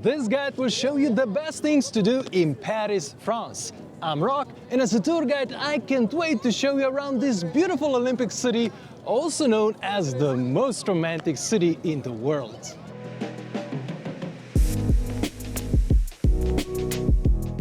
This guide will show you the best things to do in Paris, France. I'm Rock, and as a tour guide, I can't wait to show you around this beautiful Olympic city, also known as the most romantic city in the world.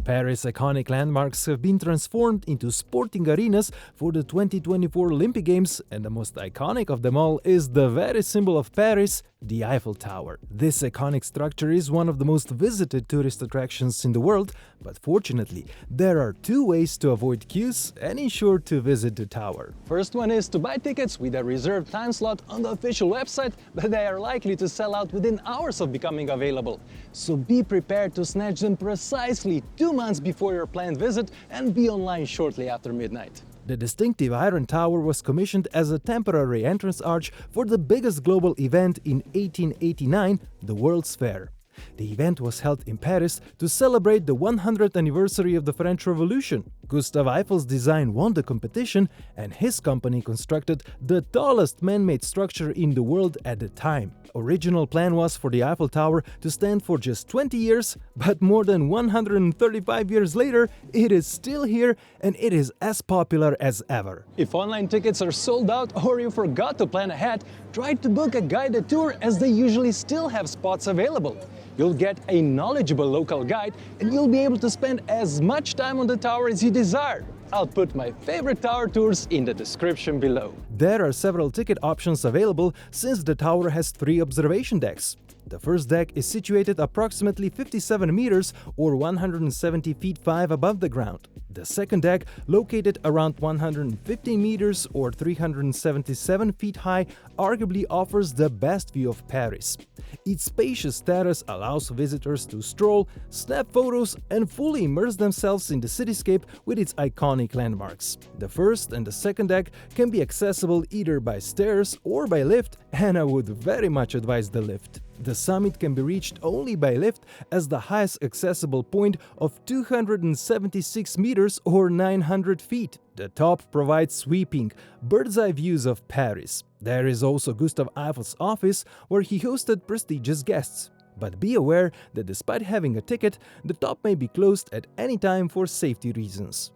Paris' iconic landmarks have been transformed into sporting arenas for the 2024 Olympic Games, and the most iconic of them all is the very symbol of Paris, the Eiffel Tower. This iconic structure is one of the most visited tourist attractions in the world, but fortunately, there are two ways to avoid queues and ensure to visit the tower. First one is to buy tickets with a reserved time slot on the official website, but they are likely to sell out within hours of becoming available. So be prepared to snatch them precisely 2 months before your planned visit and be online shortly after midnight. The distinctive Iron Tower was commissioned as a temporary entrance arch for the biggest global event in 1889, the World's Fair. The event was held in Paris to celebrate the 100th anniversary of the French Revolution. Gustave Eiffel's design won the competition, and his company constructed the tallest man-made structure in the world at the time. Original plan was for the Eiffel Tower to stand for just 20 years, but more than 135 years later, it is still here and it is as popular as ever. If online tickets are sold out or you forgot to plan ahead, try to book a guided tour, as they usually still have spots available. You'll get a knowledgeable local guide and you'll be able to spend as much time on the tower as you desire. I'll put my favorite tower tours in the description below. There are several ticket options available since the tower has 3 observation decks. The first deck is situated approximately 57 meters or 170 feet 5 above the ground. The second deck, located around 150 meters or 377 feet high, arguably offers the best view of Paris. Its spacious terrace allows visitors to stroll, snap photos, and fully immerse themselves in the cityscape with its iconic landmarks. The first and the second deck can be accessible either by stairs or by lift, and I would very much advise the lift. The summit can be reached only by lift, as the highest accessible point of 276 meters or 900 feet. The top provides sweeping, bird's-eye views of Paris. There is also Gustave Eiffel's office, where he hosted prestigious guests. But be aware that despite having a ticket, the top may be closed at any time for safety reasons.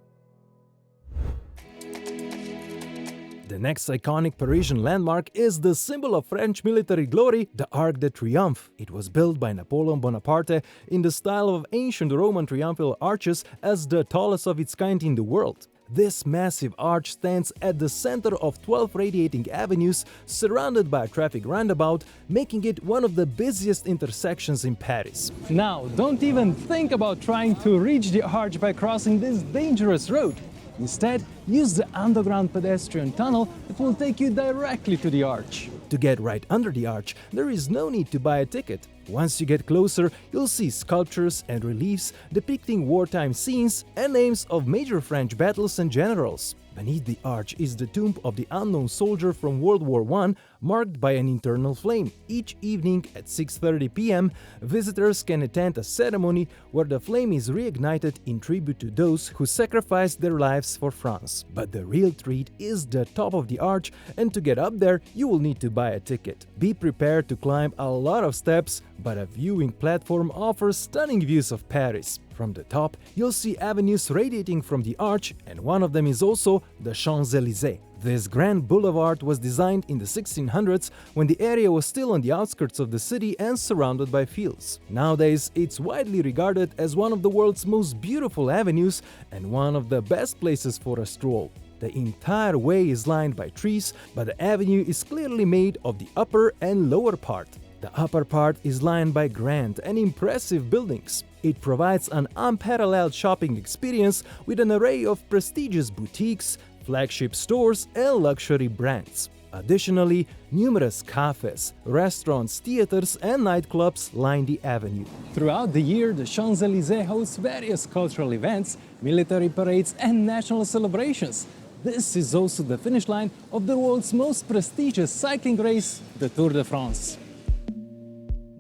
The next iconic Parisian landmark is the symbol of French military glory, the Arc de Triomphe. It was built by Napoleon Bonaparte in the style of ancient Roman triumphal arches, as the tallest of its kind in the world. This massive arch stands at the center of 12 radiating avenues surrounded by a traffic roundabout, making it one of the busiest intersections in Paris. Now, don't even think about trying to reach the arch by crossing this dangerous road. Instead, use the underground pedestrian tunnel that will take you directly to the arch. To get right under the arch, there is no need to buy a ticket. Once you get closer, you'll see sculptures and reliefs depicting wartime scenes and names of major French battles and generals. Beneath the arch is the tomb of the unknown soldier from World War I, marked by an internal flame. Each evening at 6:30 p.m., visitors can attend a ceremony where the flame is reignited in tribute to those who sacrificed their lives for France. But the real treat is the top of the arch, and to get up there, you will need to buy a ticket. Be prepared to climb a lot of steps, but a viewing platform offers stunning views of Paris. From the top, you'll see avenues radiating from the arch, and one of them is also the Champs-Élysées. This grand boulevard was designed in the 1600s, when the area was still on the outskirts of the city and surrounded by fields. Nowadays, it's widely regarded as one of the world's most beautiful avenues and one of the best places for a stroll. The entire way is lined by trees, but the avenue is clearly made of the upper and lower part. The upper part is lined by grand and impressive buildings. It provides an unparalleled shopping experience with an array of prestigious boutiques, flagship stores, and luxury brands. Additionally, numerous cafes, restaurants, theaters, and nightclubs line the avenue. Throughout the year, the Champs-Élysées hosts various cultural events, military parades, and national celebrations. This is also the finish line of the world's most prestigious cycling race, the Tour de France.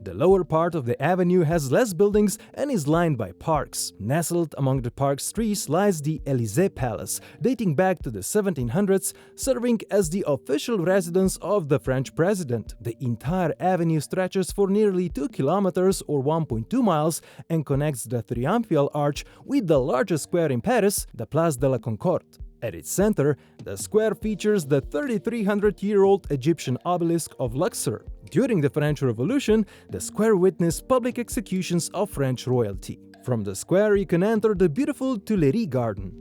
The lower part of the avenue has less buildings and is lined by parks. Nestled among the park's trees lies the Élysée Palace, dating back to the 1700s, serving as the official residence of the French president. The entire avenue stretches for nearly 2 kilometers or 1.2 miles and connects the Triumphal Arch with the largest square in Paris, the Place de la Concorde. At its center, the square features the 3,300-year-old Egyptian obelisk of Luxor. During the French Revolution, the square witnessed public executions of French royalty. From the square, you can enter the beautiful Tuileries Garden.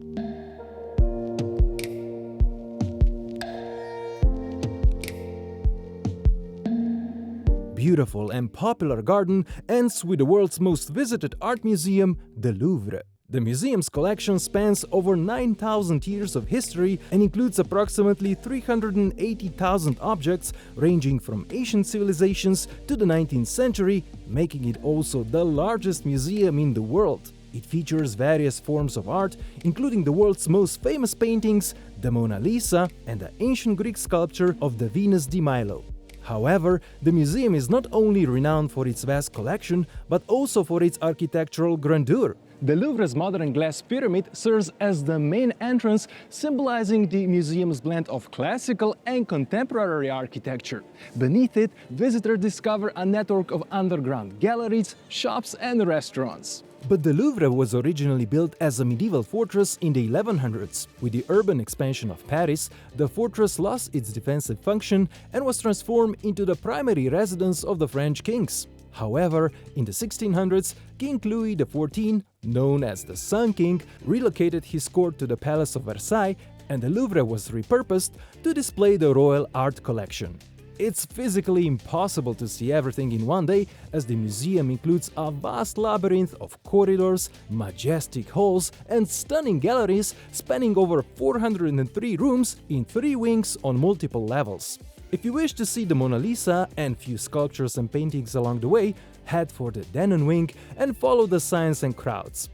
Beautiful and popular garden ends with the world's most visited art museum, the Louvre. The museum's collection spans over 9,000 years of history and includes approximately 380,000 objects ranging from ancient civilizations to the 19th century, making it also the largest museum in the world. It features various forms of art, including the world's most famous paintings, the Mona Lisa and the ancient Greek sculpture of the Venus de Milo. However, the museum is not only renowned for its vast collection, but also for its architectural grandeur. The Louvre's modern glass pyramid serves as the main entrance, symbolizing the museum's blend of classical and contemporary architecture. Beneath it, visitors discover a network of underground galleries, shops and restaurants. But the Louvre was originally built as a medieval fortress in the 1100s. With the urban expansion of Paris, the fortress lost its defensive function and was transformed into the primary residence of the French kings. However, in the 1600s, King Louis XIV, known as the Sun King, relocated his court to the Palace of Versailles, and the Louvre was repurposed to display the royal art collection. It's physically impossible to see everything in one day, as the museum includes a vast labyrinth of corridors, majestic halls, and stunning galleries spanning over 403 rooms in 3 wings on multiple levels. If you wish to see the Mona Lisa and few sculptures and paintings along the way, head for the Denon wing and follow the signs and crowds.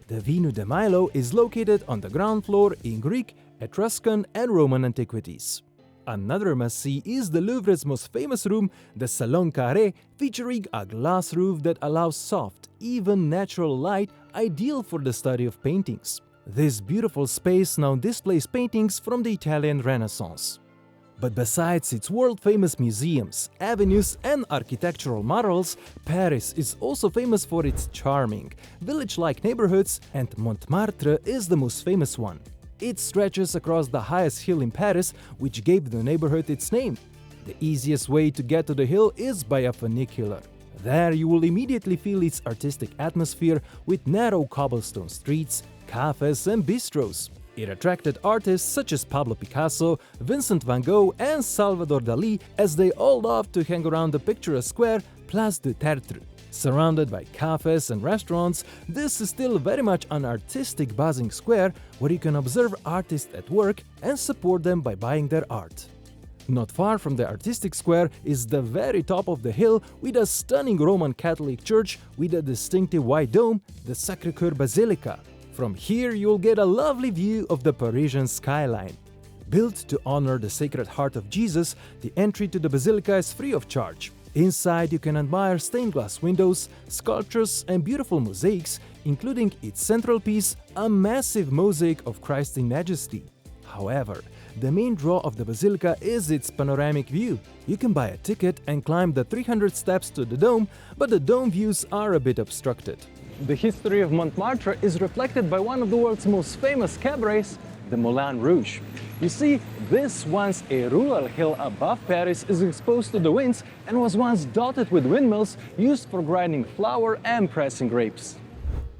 The Venus de Milo is located on the ground floor in Greek, Etruscan and Roman antiquities. Another must-see is the Louvre's most famous room, the Salon Carré, featuring a glass roof that allows soft, even natural light, ideal for the study of paintings. This beautiful space now displays paintings from the Italian Renaissance. But besides its world-famous museums, avenues and architectural marvels, Paris is also famous for its charming, village-like neighborhoods, and Montmartre is the most famous one. It stretches across the highest hill in Paris, which gave the neighborhood its name. The easiest way to get to the hill is by a funicular. There you will immediately feel its artistic atmosphere with narrow cobblestone streets, cafes and bistros. It attracted artists such as Pablo Picasso, Vincent van Gogh and Salvador Dalí, as they all loved to hang around the picturesque square Place du Tertre. Surrounded by cafes and restaurants, this is still very much an artistic buzzing square where you can observe artists at work and support them by buying their art. Not far from the artistic square is the very top of the hill with a stunning Roman Catholic church with a distinctive white dome, the Sacré-Cœur Basilica. From here you'll get a lovely view of the Parisian skyline. Built to honor the Sacred Heart of Jesus, the entry to the basilica is free of charge. Inside you can admire stained glass windows, sculptures and beautiful mosaics, including its central piece, a massive mosaic of Christ in Majesty. However, the main draw of the basilica is its panoramic view. You can buy a ticket and climb the 300 steps to the dome, but the dome views are a bit obstructed. The history of Montmartre is reflected by one of the world's most famous cabarets, the Moulin Rouge. You see, this once a rural hill above Paris is exposed to the winds and was once dotted with windmills used for grinding flour and pressing grapes.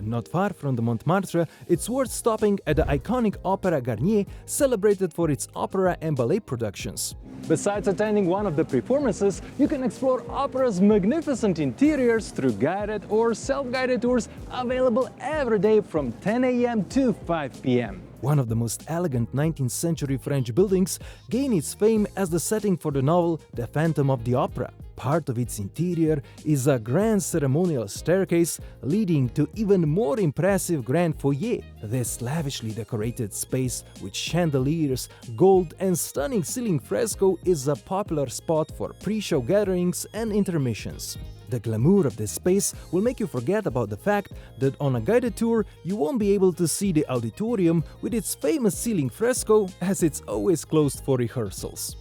Not far from the Montmartre, it's worth stopping at the iconic Opera Garnier, celebrated for its opera and ballet productions. Besides attending one of the performances, you can explore opera's magnificent interiors through guided or self-guided tours available every day from 10 a.m. to 5 p.m. One of the most elegant 19th century French buildings gained its fame as the setting for the novel The Phantom of the Opera. Part of its interior is a grand ceremonial staircase leading to even more impressive grand foyer. This lavishly decorated space with chandeliers, gold and stunning ceiling fresco is a popular spot for pre-show gatherings and intermissions. The glamour of this space will make you forget about the fact that on a guided tour you won't be able to see the auditorium with its famous ceiling fresco, as it's always closed for rehearsals.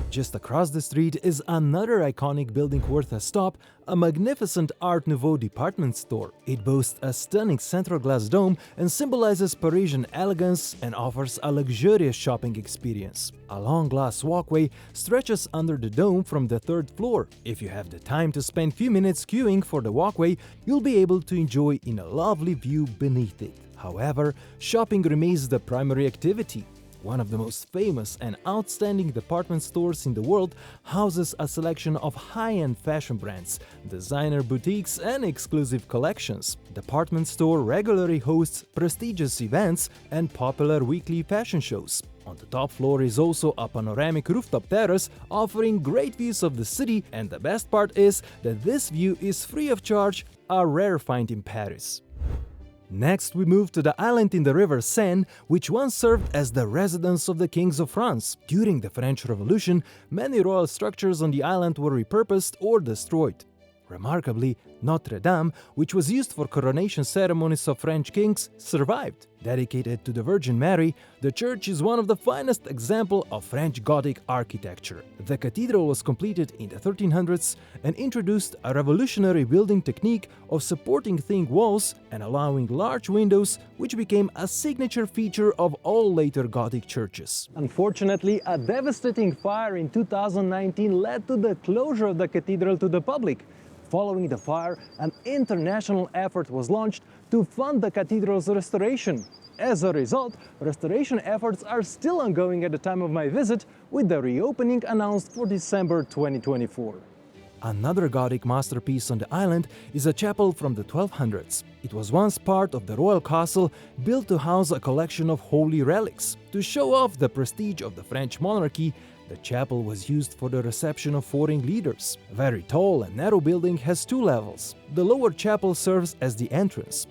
Just across the street is another iconic building worth a stop, a magnificent Art Nouveau department store. It boasts a stunning central glass dome and symbolizes Parisian elegance and offers a luxurious shopping experience. A long glass walkway stretches under the dome from the third floor. If you have the time to spend few minutes queuing for the walkway, you'll be able to enjoy in a lovely view beneath it. However, shopping remains the primary activity. One of the most famous and outstanding department stores in the world houses a selection of high-end fashion brands, designer boutiques, and exclusive collections. The department store regularly hosts prestigious events and popular weekly fashion shows. On the top floor is also a panoramic rooftop terrace offering great views of the city, and the best part is that this view is free of charge, a rare find in Paris. Next, we move to the island in the river Seine, which once served as the residence of the kings of France. During the French Revolution, many royal structures on the island were repurposed or destroyed. Remarkably, Notre-Dame, which was used for coronation ceremonies of French kings, survived. Dedicated to the Virgin Mary, the church is one of the finest examples of French Gothic architecture. The cathedral was completed in the 1300s and introduced a revolutionary building technique of supporting thin walls and allowing large windows, which became a signature feature of all later Gothic churches. Unfortunately, a devastating fire in 2019 led to the closure of the cathedral to the public. Following the fire, an international effort was launched to fund the cathedral's restoration. As a result, restoration efforts are still ongoing at the time of my visit, with the reopening announced for December 2024. Another Gothic masterpiece on the island is a chapel from the 1200s. It was once part of the royal castle, built to house a collection of holy relics. To show off the prestige of the French monarchy, the chapel was used for the reception of foreign leaders. A very tall and narrow building has two levels. The lower chapel serves as the entrance.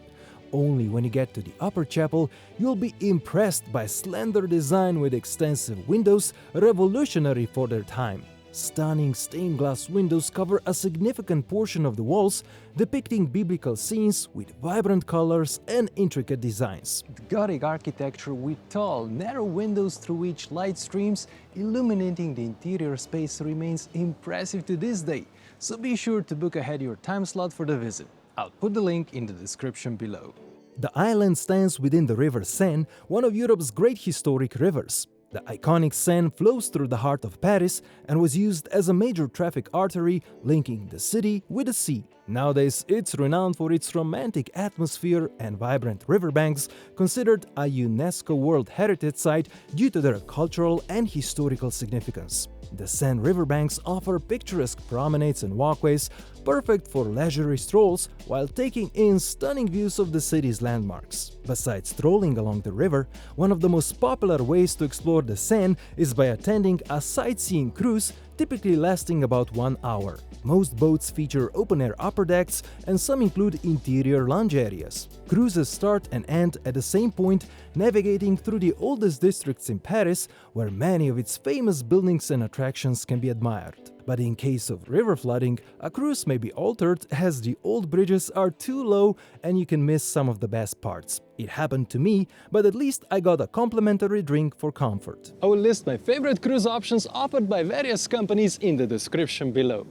Only when you get to the upper chapel, you'll be impressed by slender design with extensive windows, revolutionary for their time. Stunning stained glass windows cover a significant portion of the walls, depicting biblical scenes with vibrant colors and intricate designs. Gothic architecture with tall, narrow windows through which light streams, illuminating the interior space, remains impressive to this day, so be sure to book ahead your time slot for the visit. I'll put the link in the description below. The island stands within the river Seine, one of Europe's great historic rivers. The iconic Seine flows through the heart of Paris and was used as a major traffic artery linking the city with the sea. Nowadays, it's renowned for its romantic atmosphere and vibrant riverbanks, considered a UNESCO World Heritage Site due to their cultural and historical significance. The Seine riverbanks offer picturesque promenades and walkways, perfect for leisurely strolls while taking in stunning views of the city's landmarks. Besides strolling along the river, one of the most popular ways to explore the Seine is by attending a sightseeing cruise, typically lasting about 1 hour. Most boats feature open-air upper decks, and some include interior lounge areas. Cruises start and end at the same point, navigating through the oldest districts in Paris, where many of its famous buildings and attractions can be admired. But in case of river flooding, a cruise may be altered as the old bridges are too low and you can miss some of the best parts. It happened to me, but at least I got a complimentary drink for comfort. I will list my favorite cruise options offered by various companies in the description below.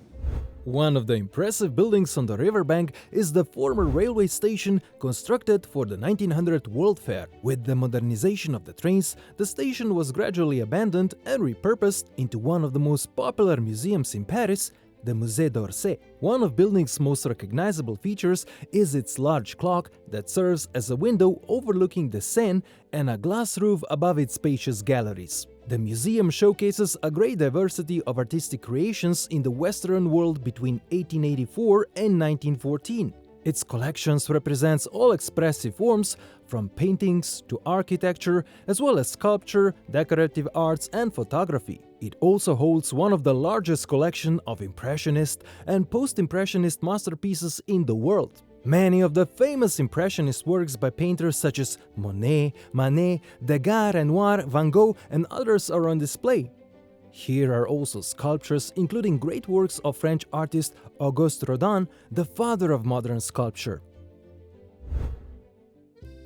One of the impressive buildings on the riverbank is the former railway station constructed for the 1900 World Fair. With the modernization of the trains, the station was gradually abandoned and repurposed into one of the most popular museums in Paris, the Musée d'Orsay. One of the building's most recognizable features is its large clock that serves as a window overlooking the Seine and a glass roof above its spacious galleries. The museum showcases a great diversity of artistic creations in the Western world between 1884 and 1914. Its collections represents all expressive forms, from paintings to architecture, as well as sculpture, decorative arts, and photography. It also holds one of the largest collections of Impressionist and Post-Impressionist masterpieces in the world. Many of the famous Impressionist works by painters such as Monet, Manet, Degas, Renoir, Van Gogh, and others are on display. Here are also sculptures including great works of French artist Auguste Rodin, the father of modern sculpture.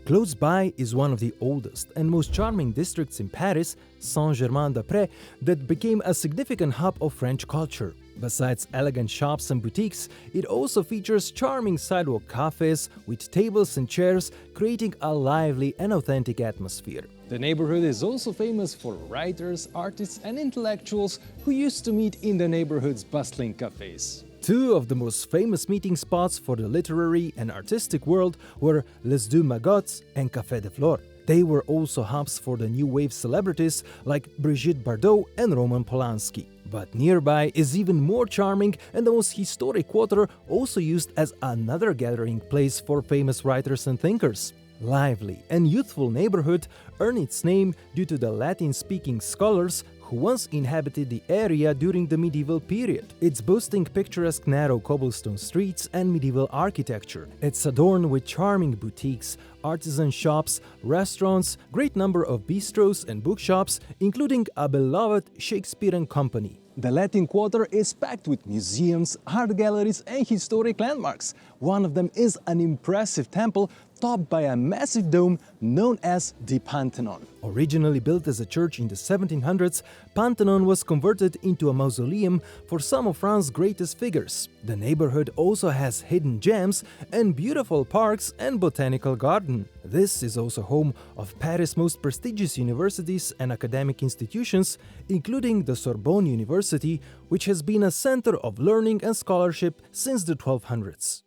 Close by is one of the oldest and most charming districts in Paris, Saint-Germain-des-Prés, that became a significant hub of French culture. Besides elegant shops and boutiques, it also features charming sidewalk cafes with tables and chairs, creating a lively and authentic atmosphere. The neighborhood is also famous for writers, artists and intellectuals who used to meet in the neighborhood's bustling cafes. Two of the most famous meeting spots for the literary and artistic world were Les Deux Magots and Café de Flore. They were also hubs for the new wave celebrities like Brigitte Bardot and Roman Polanski. But nearby is even more charming and the most historic quarter, also used as another gathering place for famous writers and thinkers. Lively and youthful neighborhood earned its name due to the Latin-speaking scholars who once inhabited the area during the medieval period. It's boasting picturesque narrow cobblestone streets and medieval architecture. It's adorned with charming boutiques, artisan shops, restaurants, great number of bistros and bookshops, including a beloved Shakespearean company. The Latin Quarter is packed with museums, art galleries and historic landmarks. One of them is an impressive temple topped by a massive dome known as the Pantheon. Originally built as a church in the 1700s, Pantheon was converted into a mausoleum for some of France's greatest figures. The neighborhood also has hidden gems and beautiful parks and botanical garden. This is also home of Paris' most prestigious universities and academic institutions, including the Sorbonne University, which has been a center of learning and scholarship since the 1200s.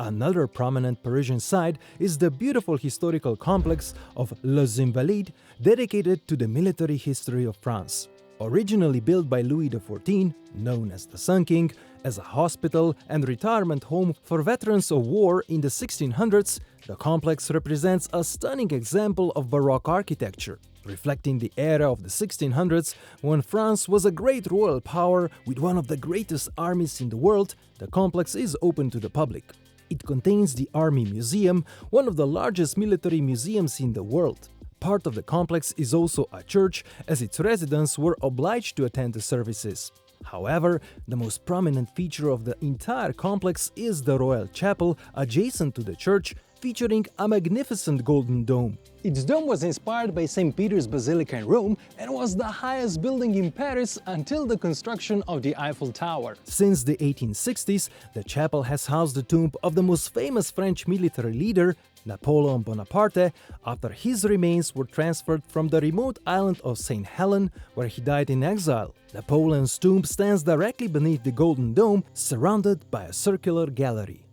Another prominent Parisian site is the beautiful historical complex of Les Invalides, dedicated to the military history of France. Originally built by Louis XIV, known as the Sun King, as a hospital and retirement home for veterans of war in the 1600s, the complex represents a stunning example of Baroque architecture, reflecting the era of the 1600s when France was a great royal power with one of the greatest armies in the world. The complex is open to the public. It contains the Army Museum, one of the largest military museums in the world. Part of the complex is also a church, as its residents were obliged to attend the services. However, the most prominent feature of the entire complex is the Royal Chapel adjacent to the church, featuring a magnificent golden dome. Its dome was inspired by St. Peter's Basilica in Rome and was the highest building in Paris until the construction of the Eiffel Tower. Since the 1860s, the chapel has housed the tomb of the most famous French military leader, Napoleon Bonaparte, after his remains were transferred from the remote island of St. Helena, where he died in exile. Napoleon's tomb stands directly beneath the Golden Dome, surrounded by a circular gallery.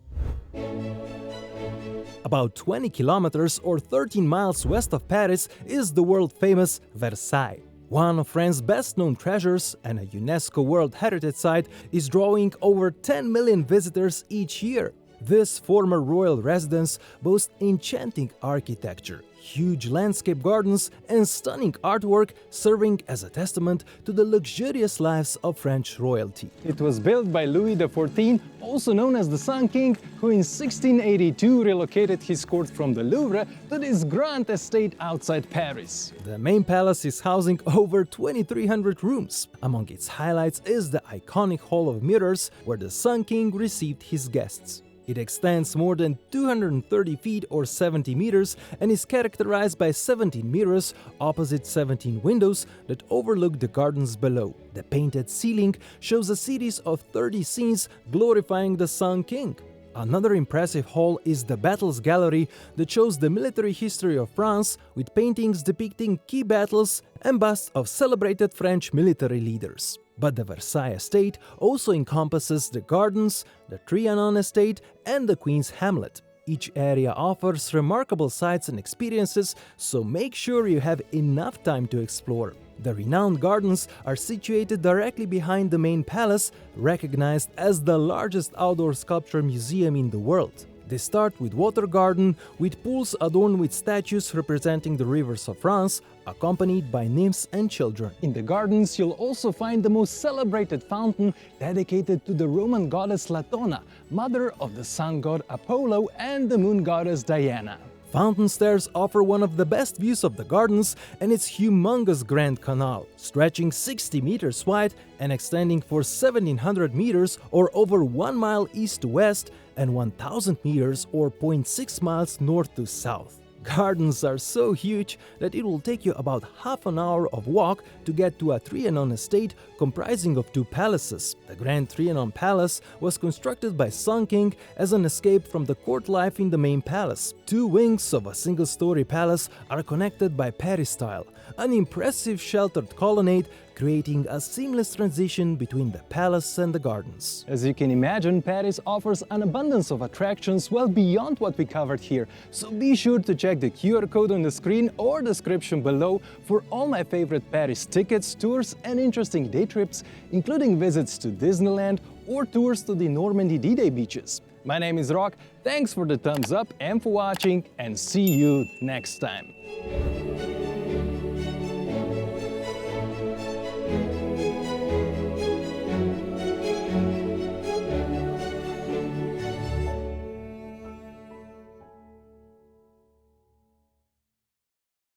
About 20 kilometers or 13 miles west of Paris is the world-famous Versailles. One of France's best-known treasures and a UNESCO World Heritage Site is drawing over 10 million visitors each year. This former royal residence boasts enchanting architecture, huge landscape gardens, and stunning artwork, serving as a testament to the luxurious lives of French royalty. It was built by Louis XIV, also known as the Sun King, who in 1682 relocated his court from the Louvre to this grand estate outside Paris. The main palace is housing over 2,300 rooms. Among its highlights is the iconic Hall of Mirrors, where the Sun King received his guests. It extends more than 230 feet or 70 meters and is characterized by 17 mirrors opposite 17 windows that overlook the gardens below. The painted ceiling shows a series of 30 scenes glorifying the Sun King. Another impressive hall is the Battles Gallery that shows the military history of France with paintings depicting key battles and busts of celebrated French military leaders. But the Versailles estate also encompasses the gardens, the Trianon estate, and the Queen's Hamlet. Each area offers remarkable sights and experiences, so make sure you have enough time to explore. The renowned gardens are situated directly behind the main palace, recognized as the largest outdoor sculpture museum in the world. They start with Water Garden, with pools adorned with statues representing the rivers of France, accompanied by nymphs and children. In the gardens, you'll also find the most celebrated fountain dedicated to the Roman goddess Latona, mother of the sun god Apollo and the moon goddess Diana. fountain stairs offer one of the best views of the gardens and its humongous Grand Canal, stretching 60 meters wide and extending for 1700 meters or over 1 mile east to west and 1000 meters or 0.6 miles north to south. Gardens are so huge that it will take you about half an hour of walk to get to a Trianon estate comprising of 2 palaces. The Grand Trianon Palace was constructed by Sun King as an escape from the court life in the main palace. 2 wings of a single-story palace are connected by peristyle, an impressive sheltered colonnade creating a seamless transition between the palace and the gardens. As you can imagine, Paris offers an abundance of attractions well beyond what we covered here, so be sure to check the QR code on the screen or description below for all my favorite Paris tickets, tours and interesting day trips, including visits to Disneyland or tours to the Normandy D-Day beaches. My name is Rock, thanks for the thumbs up and for watching, and see you next time.